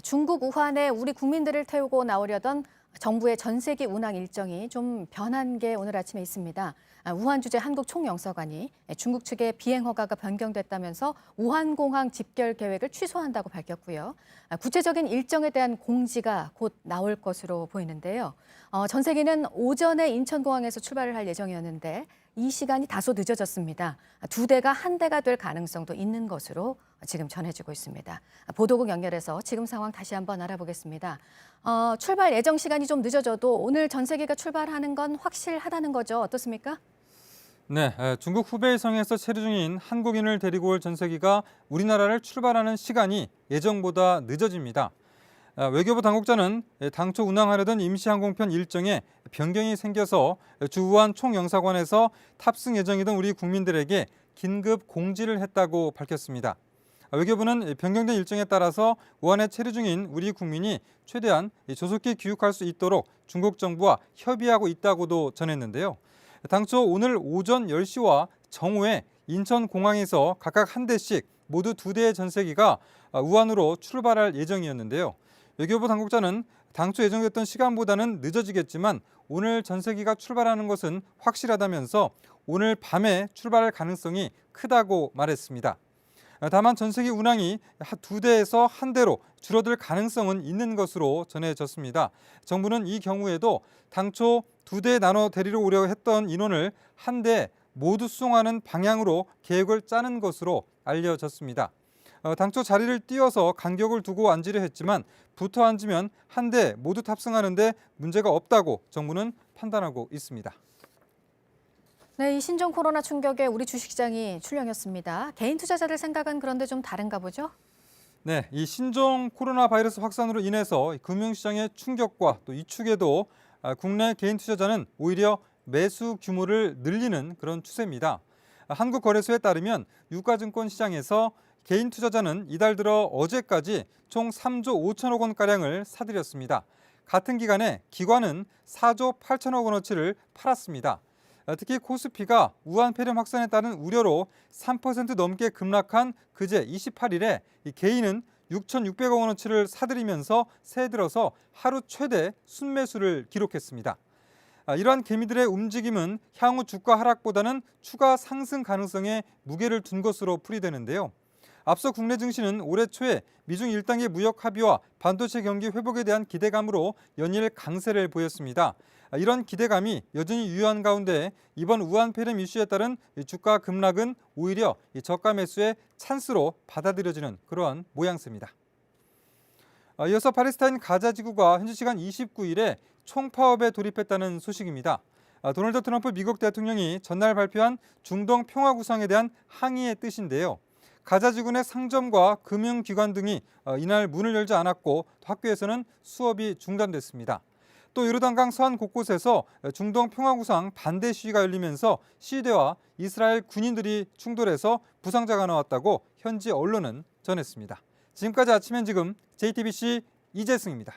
중국 우한에 우리 국민들을 태우고 나오려던 정부의 전세기 운항 일정이 좀 변한 게 오늘 아침에 있습니다. 우한 주재 한국 총영사관이 중국 측의 비행 허가가 변경됐다면서 우한공항 집결 계획을 취소한다고 밝혔고요. 구체적인 일정에 대한 공지가 곧 나올 것으로 보이는데요. 전세기는 오전에 인천공항에서 출발을 할 예정이었는데 이 시간이 다소 늦어졌습니다. 두 대가 한 대가 될 가능성도 있는 것으로 지금 전해지고 있습니다. 보도국 연결해서 지금 상황 다시 한번 알아보겠습니다. 출발 예정 시간이 좀 늦어져도 오늘 전세기가 출발하는 건 확실하다는 거죠. 어떻습니까? 네, 중국 후베이성에서 체류 중인 한국인을 데리고 올 전세기가 우리나라를 출발하는 시간이 예정보다 늦어집니다. 외교부 당국자는 당초 운항하려던 임시항공편 일정에 변경이 생겨서 주우한 총영사관에서 탑승 예정이던 우리 국민들에게 긴급 공지를 했다고 밝혔습니다. 외교부는 변경된 일정에 따라서 우한에 체류 중인 우리 국민이 최대한 조속히 귀국할 수 있도록 중국 정부와 협의하고 있다고도 전했는데요. 당초 오늘 오전 10시와 정오에 인천공항에서 각각 한 대씩 모두 두 대의 전세기가 우한으로 출발할 예정이었는데요. 외교부 당국자는 당초 예정됐던 시간보다는 늦어지겠지만 오늘 전세기가 출발하는 것은 확실하다면서 오늘 밤에 출발할 가능성이 크다고 말했습니다. 다만 전세기 운항이 두 대에서 한 대로 줄어들 가능성은 있는 것으로 전해졌습니다. 정부는 이 경우에도 당초 두 대 나눠 데리러 오려 했던 인원을 한 대 모두 수송하는 방향으로 계획을 짜는 것으로 알려졌습니다. 당초 자리를 띄워서 간격을 두고 앉으려 했지만 붙어 앉으면 한 대 모두 탑승하는 데 문제가 없다고 정부는 판단하고 있습니다. 네, 이 신종 코로나 충격에 우리 주식시장이 출렁였습니다. 개인 투자자들 생각은 그런데 좀 다른가 보죠? 네, 이 신종 코로나 바이러스 확산으로 인해서 금융시장의 충격과 또 이축에도 국내 개인 투자자는 오히려 매수 규모를 늘리는 그런 추세입니다. 한국거래소에 따르면 유가증권 시장에서 개인 투자자는 이달 들어 어제까지 총 3조 5천억 원가량을 사들였습니다. 같은 기간에 기관은 4조 8천억 원어치를 팔았습니다. 특히 코스피가 우한 폐렴 확산에 따른 우려로 3% 넘게 급락한 그제 28일에 개인은 6,600억 원어치를 사들이면서 새해 들어서 하루 최대 순매수를 기록했습니다. 이러한 개미들의 움직임은 향후 주가 하락보다는 추가 상승 가능성에 무게를 둔 것으로 풀이되는데요. 앞서 국내 증시는 올해 초에 미중 1단계 무역 합의와 반도체 경기 회복에 대한 기대감으로 연일 강세를 보였습니다. 이런 기대감이 여전히 유효한 가운데 이번 우한 폐렴 이슈에 따른 주가 급락은 오히려 저가 매수의 찬스로 받아들여지는 그러한 모양새입니다. 이어서 팔레스타인 가자 지구가 현지 시간 29일에 총파업에 돌입했다는 소식입니다. 도널드 트럼프 미국 대통령이 전날 발표한 중동 평화 구상에 대한 항의의 뜻인데요. 가자 지구 내 상점과 금융기관 등이 이날 문을 열지 않았고 학교에서는 수업이 중단됐습니다. 또 요르단강 서안 곳곳에서 중동 평화구상 반대 시위가 열리면서 시위대와 이스라엘 군인들이 충돌해서 부상자가 나왔다고 현지 언론은 전했습니다. 지금까지 아침 엔 지금 JTBC 이재승입니다.